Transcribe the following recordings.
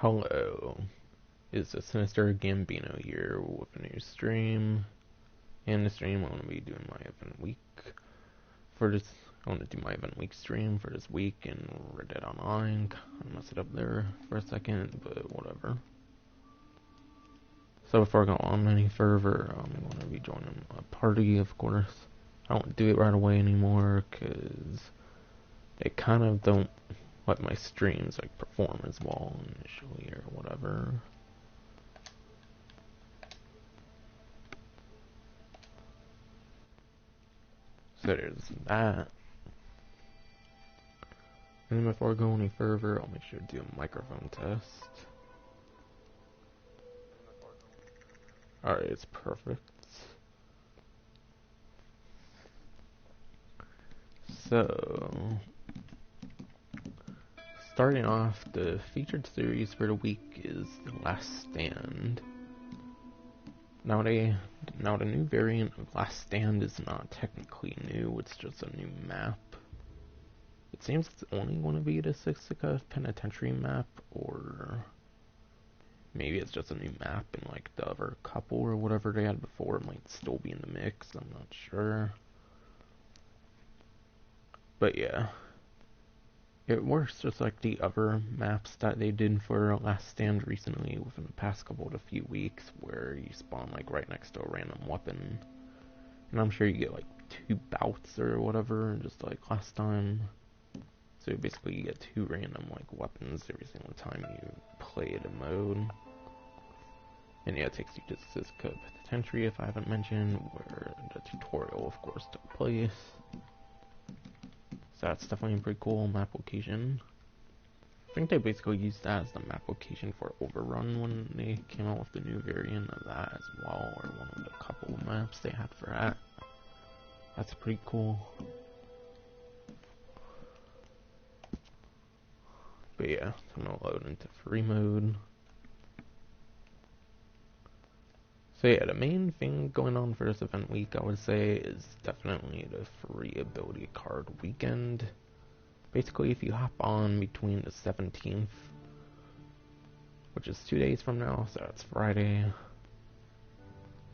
Hello, it's a Sinister Gambino here with a new stream. And the stream, I'm going to be doing my event week for this. I want to do my event week stream for this week in Red Dead Online. I messed it up there for a second, but whatever. So before I go on any further, I'm going to be joining a party, of course. I don't do it right away anymore, because they kind of don't let my streams like perform as well initially or whatever. So there's that. And then before I go any further, I'll make sure to do a microphone test. Alright, it's perfect. So, starting off, the featured series for the week is The Last Stand. Now the new variant of Last Stand is not technically new, it's just a new map. It seems it's only going to be the Sixica Penitentiary map, or maybe it's just a new map and like the other couple or whatever they had before might still be in the mix, I'm not sure. But yeah, it works just like the other maps that they did for Last Stand recently within the past couple to few weeks, where you spawn like right next to a random weapon. And I'm sure you get like 2 bouts or whatever, just like last time. So basically you get 2 random like weapons every single time you play the mode. And yeah, it takes you to Sixica Penitentiary, if I haven't mentioned, where the tutorial of course took place. So that's definitely a pretty cool map location. I think they basically used that as the map location for Overrun when they came out with the new variant of that as well, or one of the couple of maps they had for that. That's pretty cool. But yeah, I'm gonna load into free mode. So yeah, the main thing going on for this event week, I would say, is definitely the free ability card weekend. Basically, if you hop on between the 17th, which is 2 days from now, so that's Friday,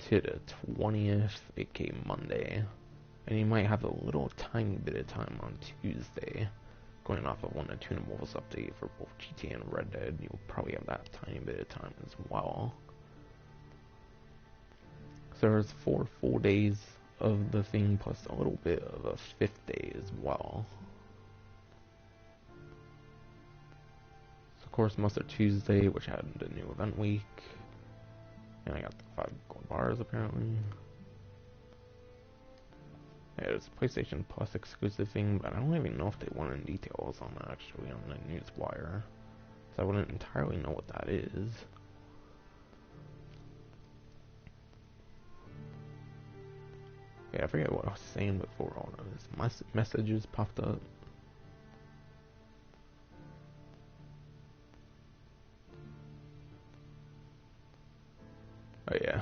to the 20th, aka Monday, and you might have a little tiny bit of time on Tuesday, going off of when the tunables update for both GTA and Red Dead, you'll probably have that tiny bit of time as well. So there's 4 full days of the thing, plus a little bit of a 5th day as well. So of course most of Tuesday, which had the new event week, and I got the 5 gold bars apparently. Yeah, it's a PlayStation Plus exclusive thing, but I don't even know if they went in details on that actually on the news wire, so I wouldn't entirely know what that is. Yeah, I forget what I was saying before all those messages popped up. Oh yeah.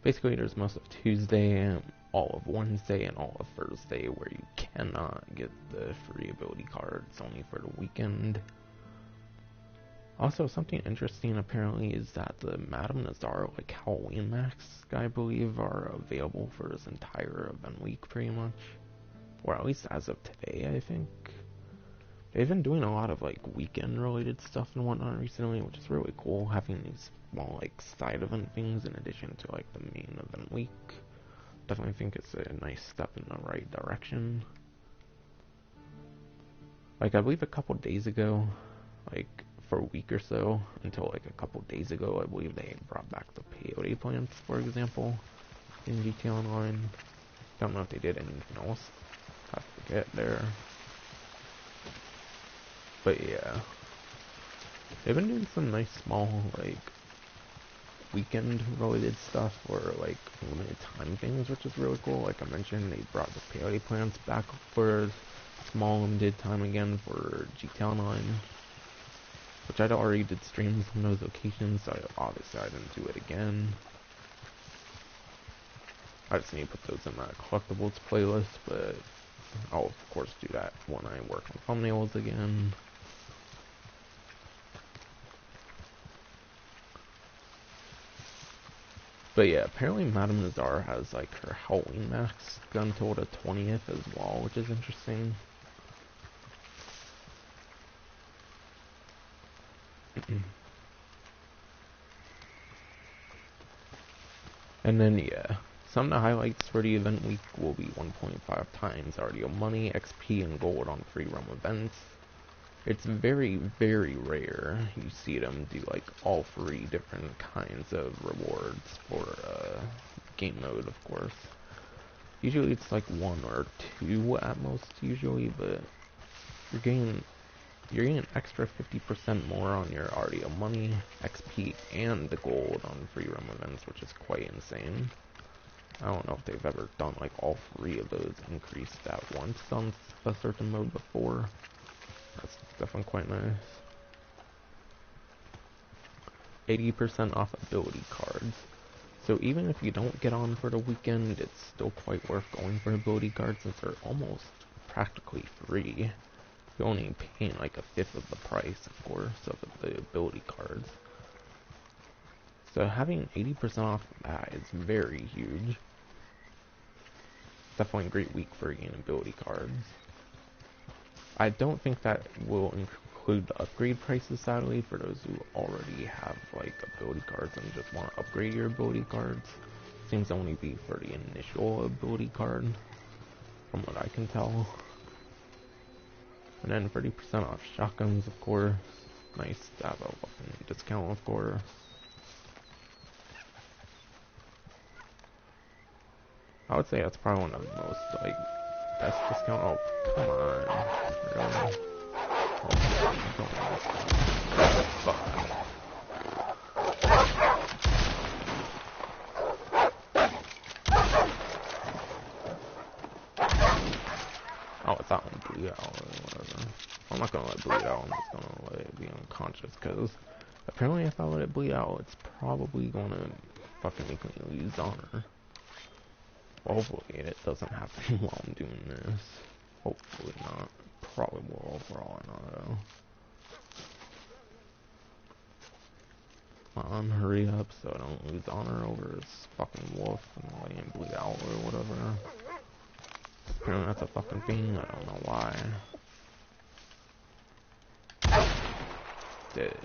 Basically there's most of Tuesday, and all of Wednesday, and all of Thursday where you cannot get the free ability cards, only for the weekend. Also, something interesting apparently is that the Madame Nazar like Halloween masks, I believe, are available for this entire event week pretty much. Or at least as of today, I think. They've been doing a lot of like weekend related stuff and whatnot recently, which is really cool, having these small like side event things in addition to like the main event week. Definitely think it's a nice step in the right direction. Like I believe a couple days ago, like for a week or so, until like a couple days ago, I believe they brought back the peyote plants, for example, in GTA Online. Don't know if they did anything else. I forget there. But yeah, they've been doing some nice small like weekend related stuff or like limited time things, which is really cool. Like I mentioned, they brought the peyote plants back for small limited time again for GTA Online, which I'd already did streams on those occasions, so obviously I didn't do it again. I just need to put those in my collectibles playlist, but I'll of course do that when I work on thumbnails again. But yeah, apparently Madame Nazar has like her Halloween mask until the 20th as well, which is interesting. And then yeah, some of the highlights for the event week will be 1.5 times RDO money, XP, and gold on free roam events. It's very, very rare you see them do like all three different kinds of rewards for game mode, of course. Usually it's like one or two at most usually, but you're getting an extra 50% more on your RDO money, XP, and the gold on free roam events, which is quite insane. I don't know if they've ever done like all three of those increased at once on a certain mode before. That's definitely quite nice. 80% off ability cards. So even if you don't get on for the weekend, it's still quite worth going for ability cards since they're almost practically free. You're only paying like a fifth of the price, of course, of the ability cards. So having 80% off that is very huge. Definitely a great week for getting ability cards. I don't think that will include the upgrade prices, sadly, for those who already have like ability cards and just want to upgrade your ability cards. Seems to only be for the initial ability card, from what I can tell. And then 30% off shotguns, of course. Nice to have a weapon discount, of course. I would say that's probably one of the most, like, best discount. Oh, come on. Really? Oh, fuck. Oh, it's that one bleed out or whatever. I'm not gonna let it bleed out, I'm just gonna let it be unconscious, because apparently if I let it bleed out, it's probably gonna fucking make me lose honor. Hopefully it doesn't happen while I'm doing this. Hopefully not. Probably will for all I know though. Come on, hurry up so I don't lose honor over this fucking wolf and letting him bleed out or whatever. Apparently that's a fucking thing, I don't know why. Dead.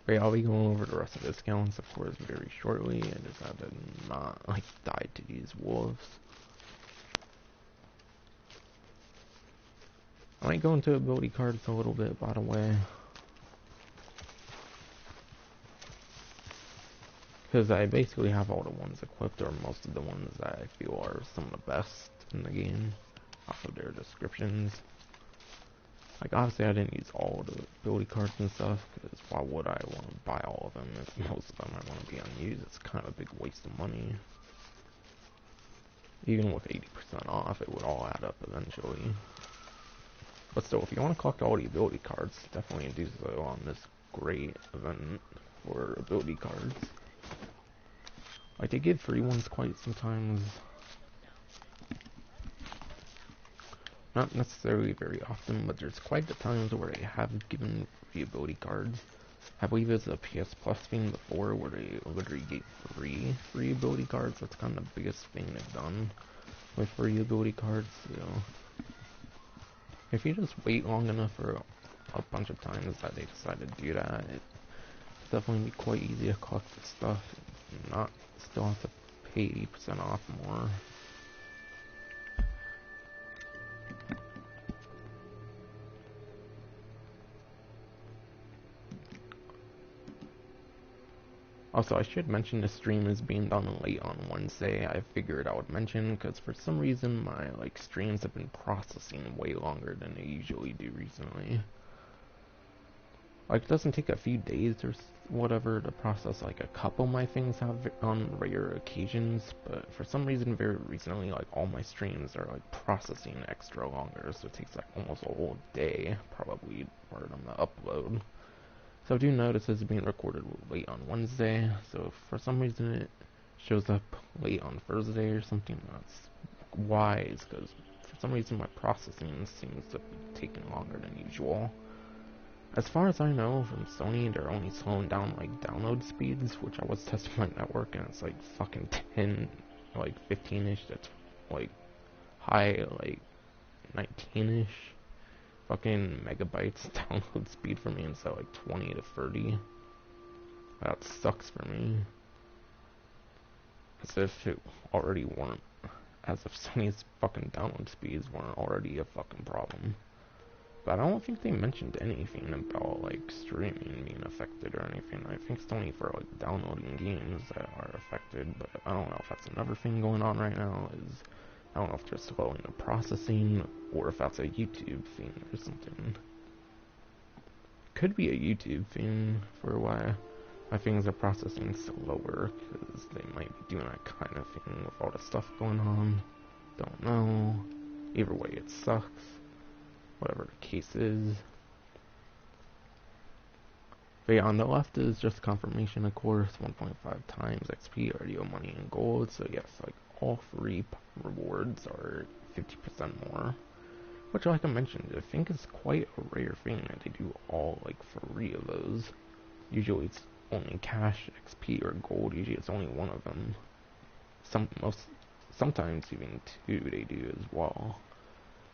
But yeah, I'll be going over the rest of the discounts, of course, very shortly. I just have to not, like, die to these wolves. I might go into ability cards a little bit, by the way. Because I basically have all the ones equipped, or most of the ones that I feel are some of the best in the game, off of their descriptions. Like, obviously I didn't use all the ability cards and stuff, because why would I want to buy all of them if most of them I want to be unused? It's kind of a big waste of money. Even with 80% off, it would all add up eventually. But still, if you want to collect all the ability cards, definitely do so on this great event for ability cards. Like, they give free ones quite sometimes. Not necessarily very often, but there's quite the times where they have given free ability cards. I believe it's a PS Plus thing before where they literally gave free ability cards. That's kind of the biggest thing they've done with free ability cards. So if you just wait long enough for a bunch of times that they decide to do that, it's definitely be quite easy to collect the stuff and not still have to pay 80% off more. Also, I should mention the stream is being done late on Wednesday. I figured I would mention because for some reason my streams have been processing way longer than they usually do recently. Like, it doesn't take a few days or whatever to process like a couple of my things have on rare occasions, but for some reason very recently, like, all my streams are like processing extra longer, so it takes like almost a whole day probably for them to upload. So I do notice it's being recorded late on Wednesday, so if for some reason it shows up late on Thursday or something, that's why, is because for for some reason my processing seems to be taking longer than usual. As far as I know, from Sony, they're only slowing down, like, download speeds, which I was testing my network, and it's, like, fucking 10, like, 15-ish, that's, like, high, like, 19-ish, fucking megabytes download speed for me, instead of, like, 20 to 30. That sucks for me. As if it already weren't, as if Sony's fucking download speeds weren't already a fucking problem. But I don't think they mentioned anything about, like, streaming being affected or anything. I think it's only for, like, downloading games that are affected, but I don't know if that's another thing going on right now. I don't know if they're slowing the processing, or if that's a YouTube thing or something. Could be a YouTube thing for why my things are processing slower, because they might be doing that kind of thing with all the stuff going on. Don't know. Either way, it sucks. Whatever the case is. But yeah, on the left is just confirmation, of course, 1.5 times XP, radio, money, and gold. So yes, like, all three rewards are 50% more. Which, like I mentioned, I think is quite a rare thing that they do all, like, 3 of those. Usually it's only cash, XP, or gold. Usually it's only one of them. Sometimes even 2 they do as well.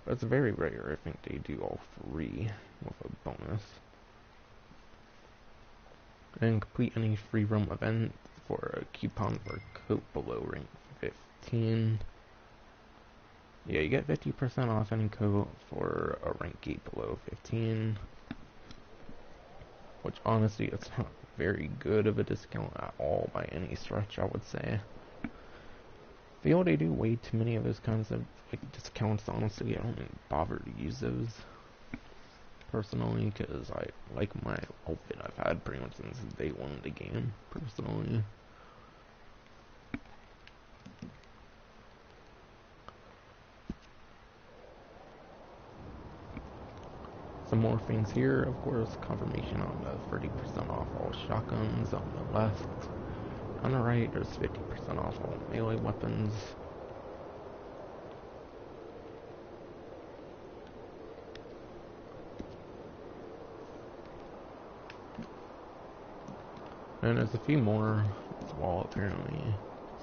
But it's very rare. I think they do all 3 with a bonus. And complete any free roam event for a coupon for a coat below rank 15. Yeah, you get 50% off any coat for a rank gate below 15. Which honestly, it's not very good of a discount at all by any stretch, I would say. I feel they do way too many of those kinds of, like, discounts. Honestly, I don't even bother to use those personally, because I like my outfit I've had pretty much since day 1 of the game, personally. Some more things here, of course, confirmation on the 30% off all shotguns on the left. On the right, there's 50% off all melee weapons. And there's a few more as well, apparently.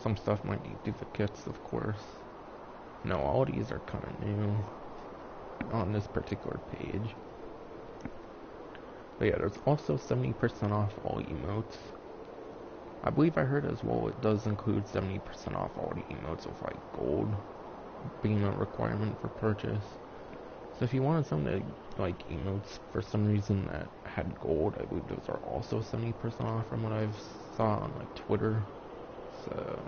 Some stuff might be duplicates, of course. No, all these are kind of new on this particular page. But yeah, there's also 70% off all emotes. I believe I heard as well it does include 70% off all the emotes with, like, gold being a requirement for purchase. So if you wanted some, like, emotes for some reason that had gold, I believe those are also 70% off from what I've saw on, like, Twitter. So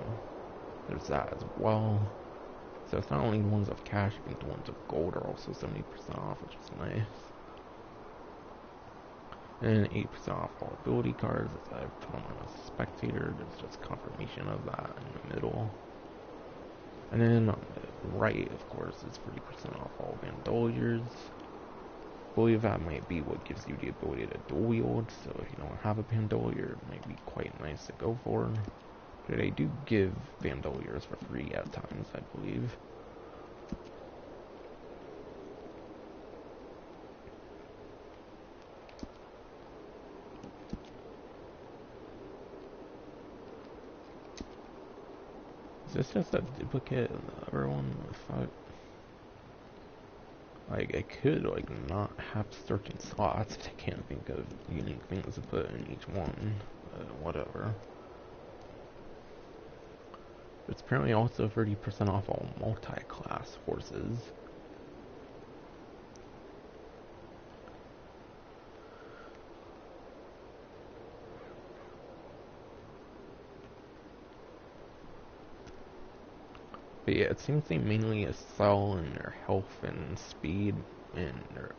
there's that as well. So it's not only the ones of cash, I think the ones of gold are also 70% off, which is nice. And 8% off all ability cards, as I've told on a spectator. There's just confirmation of that in the middle. And then on the right, of course, is 30% off all bandoliers. I believe that might be what gives you the ability to dual wield, so if you don't have a bandolier, it might be quite nice to go for. But they do give bandoliers for free at times, I believe. Is this just a duplicate of the other one? I thought, like, I could, like, not have certain slots. I can't think of unique things to put in each one. Whatever. It's apparently also 30% off all multi-class horses. But yeah, it seems they mainly excel in their health and speed, and they're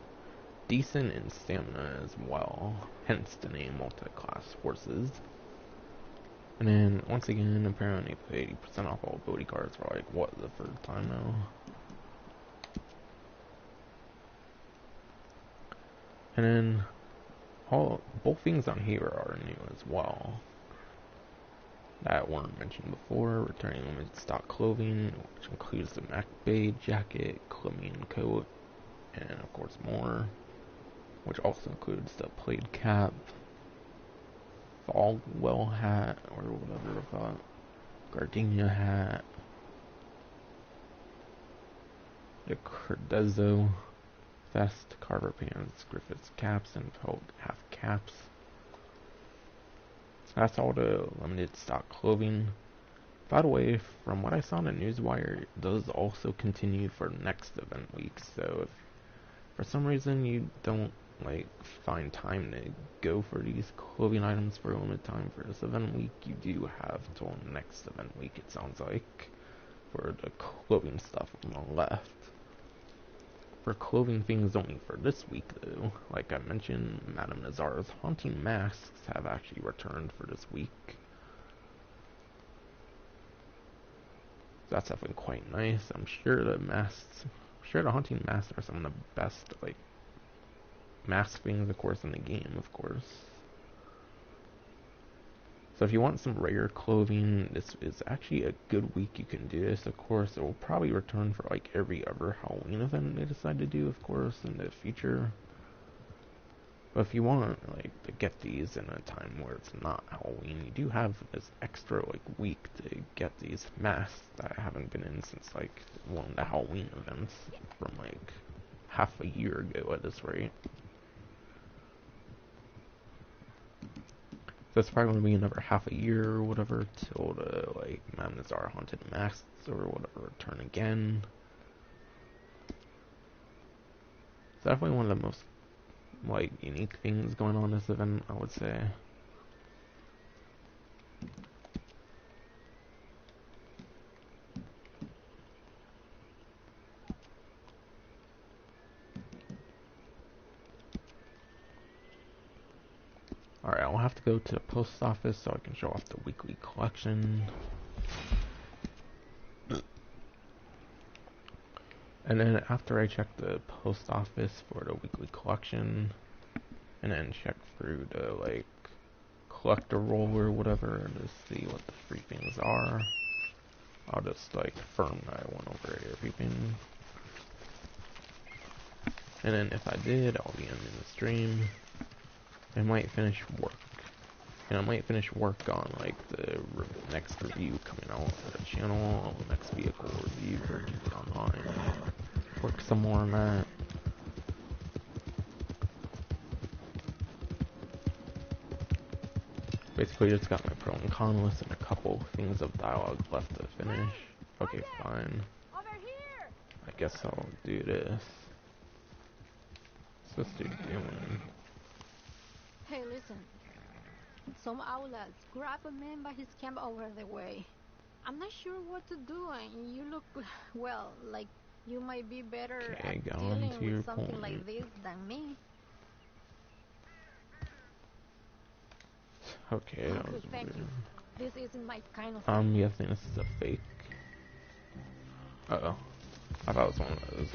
decent in stamina as well, hence the name multi-class horses. And then, once again, apparently they put 80% off all ability cards for, like, what, the 3rd time now? And then, both things on here are new as well. that weren't mentioned before, returning limited stock clothing, which includes the Mac Bay jacket, Colombian coat, and of course more, which also includes the plaid cap, Falwell hat, or whatever it's called, gardenia hat, the Cordezzo vest, Carver pants, Griffiths caps, and felt half caps. That's all the limited stock clothing. By the way, from what I saw on the Newswire, those also continued for next event week, so if for some reason you don't find time to go for these clothing items for a limited time for this event week, you do have till next event week, it sounds like, for the clothing stuff on the left. For clothing things only for this week though, like I mentioned, Madame Nazar's haunting masks have actually returned for this week. So that's definitely quite nice. I'm sure the haunting masks are some of the best mask things, of course, in the game, of course. So if you want some rare clothing, this is actually a good week you can do this. Of course, it will probably return for every other Halloween event they decide to do, of course, in the future. But if you want to get these in a time where it's not Halloween, you do have this extra week to get these masks that haven't been in since one of the Halloween events from half a year ago at this rate. So it's probably going to be another half a year or whatever till the Madame Nazar haunted masks or whatever return again. It's definitely one of the most unique things going on in this event, I would say. Alright, I'll have to go to the post office so I can show off the weekly collection. And then after I check the post office for the weekly collection, and then check through the collector roll or whatever to see what the free things are, I'll just confirm that I went over everything. And then if I did, I'll be ending the stream. I might finish work. And I might finish work on the next review coming out for the channel, next vehicle review for online. Work some more on that. Basically just got my pro and con list and a couple things of dialogue left to finish. Okay, fine. I guess I'll do this. What's this dude doing? Hey, listen. Some outlaws grab a man by his camp over the way. I'm not sure what to do, and you look, well, like you might be better at dealing with something like this than me. Okay, that was Thank weird. you. This isn't my kind of thing. I'm guessing this is a fake. Uh-oh. I thought it was one of those.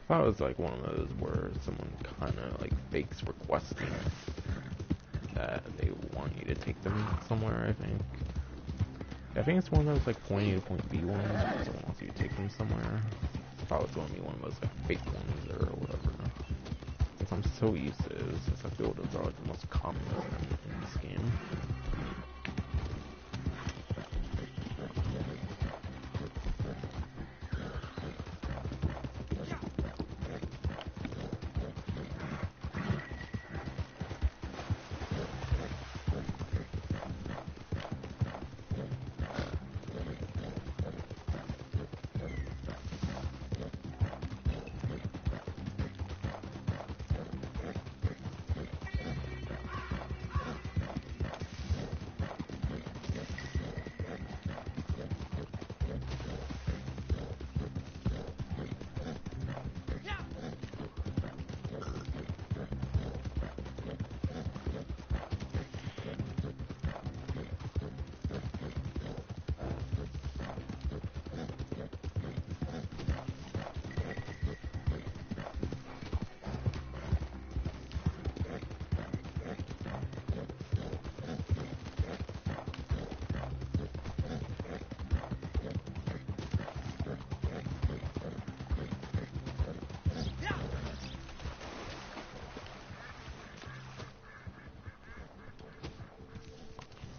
I thought it was one of those where someone kind of fakes requesting that they want you to take them somewhere, I think. I think it's one of those point A to point B ones where someone wants you to take them somewhere. I thought it was going to be one of those fake ones or whatever. Since I'm so used to it, since I feel those are the most common in this game.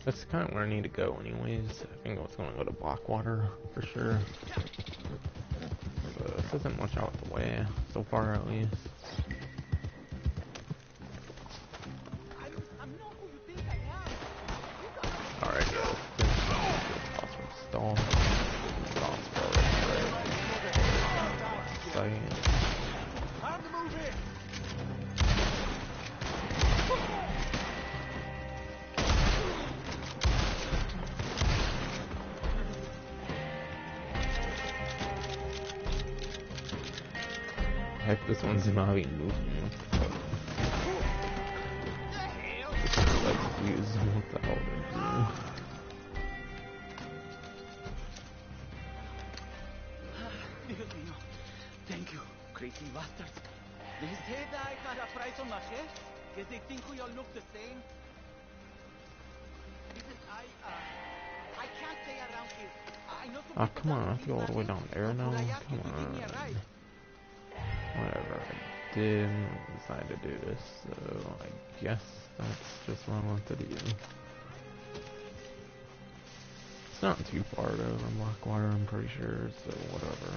That's kind of where I need to go anyways. I think I was going to go to Blackwater for sure. So this isn't much out of the way, so far at least. Alright, yeah. Stall. Stall spell right. Sight. Time to move in. Heck, this one's not even moving. Like, use what the hell they're doing. Dios mío. Thank you, crazy bastards. They said I got a price on my head. Guess they think we all look the same. Listen, I can't stay around here. I know some Oh, people come that on, I don't have to go need all the way money, down there but now. could I ask you Come to give me a on. ride? Whatever, I didn't decide to do this, so I guess that's just what I want to do. It's not too far though from Blackwater, I'm pretty sure, so whatever.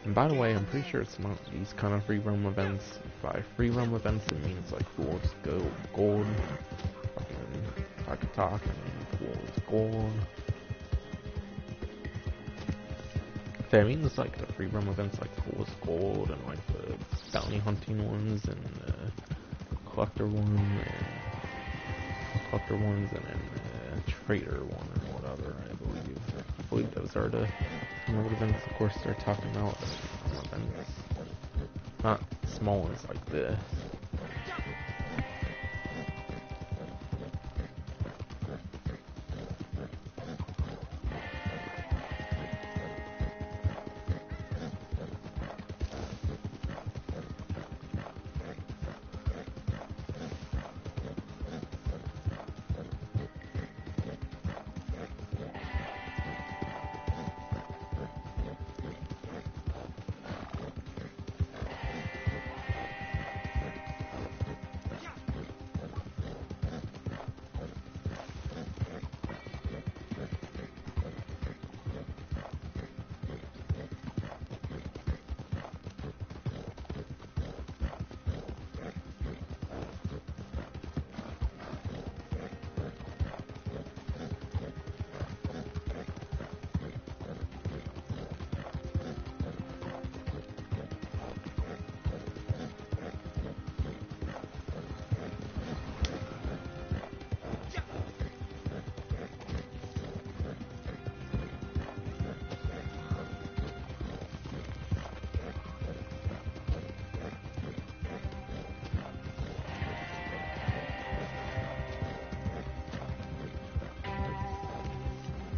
And by the way, I'm pretty sure it's not these kind of free roam events. By free roam events, it means like fools go gold. If I could talk, I mean fools gold. That means like the free roam events like fools gold and like the bounty hunting ones and collector ones and then trader one or whatever. I believe those are the events. Of course, they're talking about events, not small ones like this.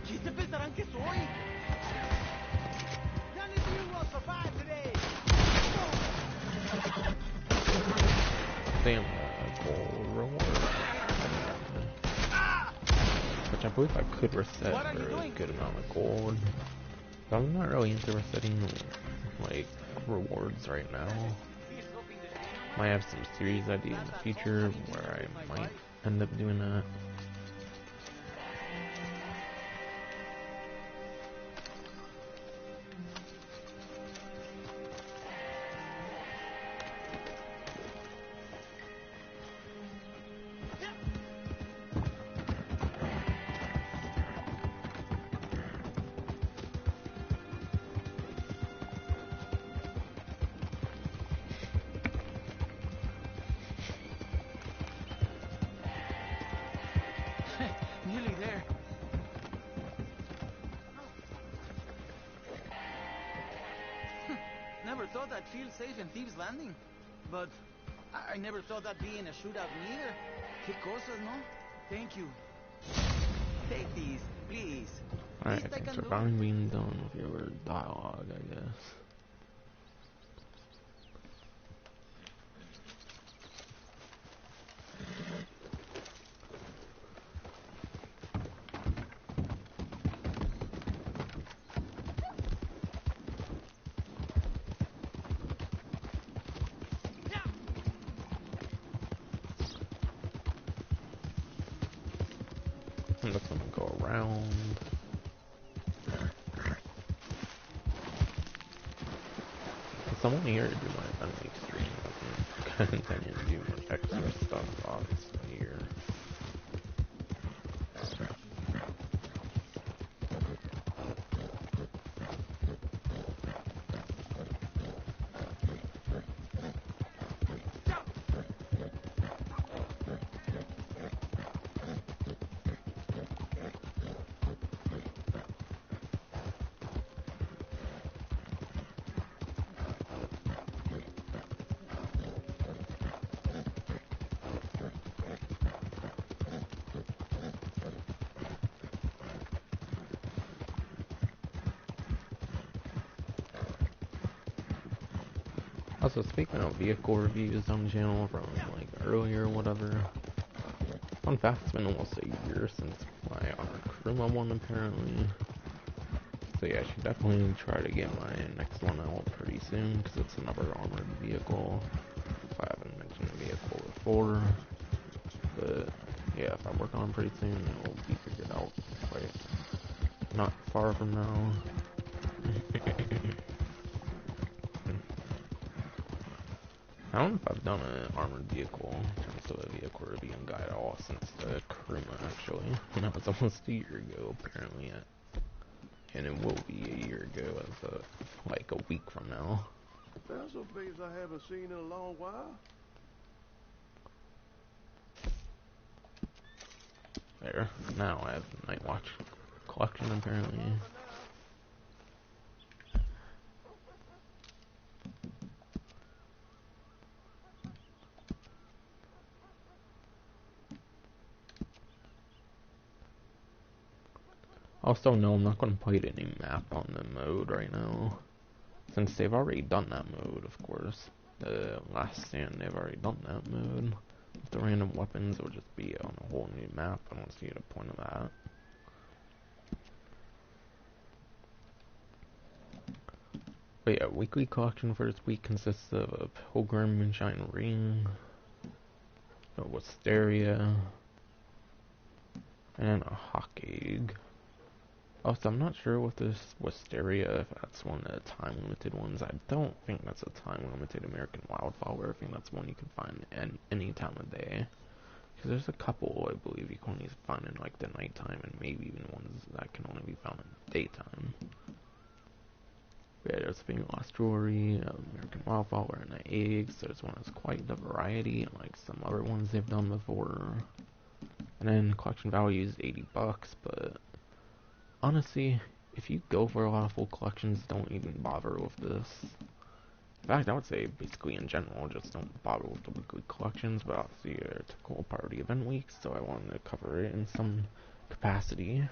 ¿Qué se pensarán que soy? None of you will survive today. Damn, gold reward. Which I believe I could reset What are you for a doing? good amount of gold. But I'm not really into resetting like rewards right now. Might have some series idea in the future where I might end up doing that. Nearly there. Never thought I'd feel safe in Thieves Landing. But I never thought I'd be in a shootout neither. Qué cosas, no? Thank you. Take these, please. Alright, Least I thanks can for do. finally being done with your dialogue, I guess. I'm only here to do my event week stream. I'm intending to do much extra stuff, obviously, here. Also, speaking of vehicle reviews on the channel from like earlier or whatever, fun fact, it's been almost a year since my Armored Kuruma one apparently. So yeah, I should definitely try to get my next one out pretty soon, because it's another armored vehicle, if I haven't mentioned the vehicle before. But yeah, if I work on it pretty soon, it'll be figured out quite not far from now. I don't know if I've done an armored vehicle in terms of a vehicle reviewing guide at all since the Kuruma, actually. And that was almost a year ago, apparently. And it will be a year ago as of, like, a week from now. That's a face I haven't seen in a long while. There. Now I have Night Watch collection, apparently. Also, no, I'm not going to put any map on the mode right now, since they've already done that mode, of course. The Last Stand, they've already done that mode. With the random weapons, it'll just be on a whole new map. I don't see the point of that. But yeah, weekly collection for this week consists of a Pilgrim Moonshine ring, a Wisteria, and a Hawk Egg. Also, I'm not sure with this Wisteria, if that's one of the time-limited ones. I don't think that's a time-limited American Wildflower. I think that's one you can find any time of day. Because there's a couple, I believe, you can only find in, like, the nighttime, and maybe even ones that can only be found in daytime. But yeah, there's Famous Lost Jewelry, American Wildflower, and the eggs. There's one that's quite the variety, like some other ones they've done before. And then collection value is $80, but honestly, if you go for a lot of full collections, don't even bother with this. In fact, I would say basically in general, just don't bother with the weekly collections, but obviously it's a cool part of the event week, so I wanted to cover it in some capacity.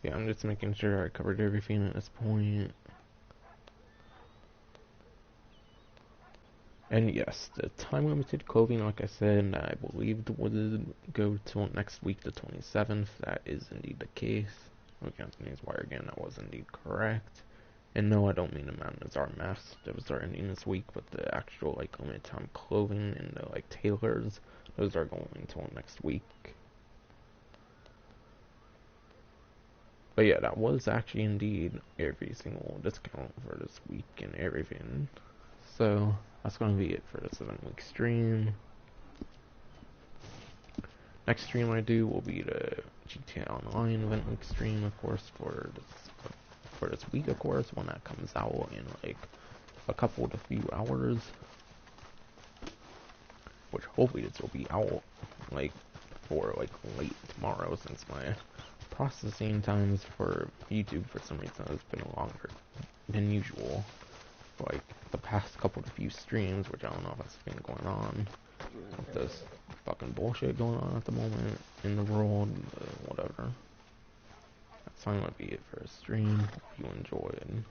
Yeah, I'm just making sure I covered everything at this point. And yes, the time-limited clothing, like I said, I believed would go till next week, the 27th. That is indeed the case. Looking at the news wire again, that was indeed correct. And no, I don't mean the Mountains Are Masks those are ending this week, but the actual, like, limited time clothing and the, like, tailors, those are going until next week. But yeah, that was actually indeed every single discount for this week and everything. So, that's going to be it for the 7-week stream. Next stream I do will be the GTA Online event week stream, of course, for this week, of course, when that comes out in like a couple to few hours. Which hopefully this will be out like for like late tomorrow, since my processing times for YouTube for some reason has been longer than usual. Like the past couple to few streams, which I don't know if that's been going on with this fucking bullshit going on at the moment in the world, whatever. That's going to be it for a stream. Hope you enjoyed.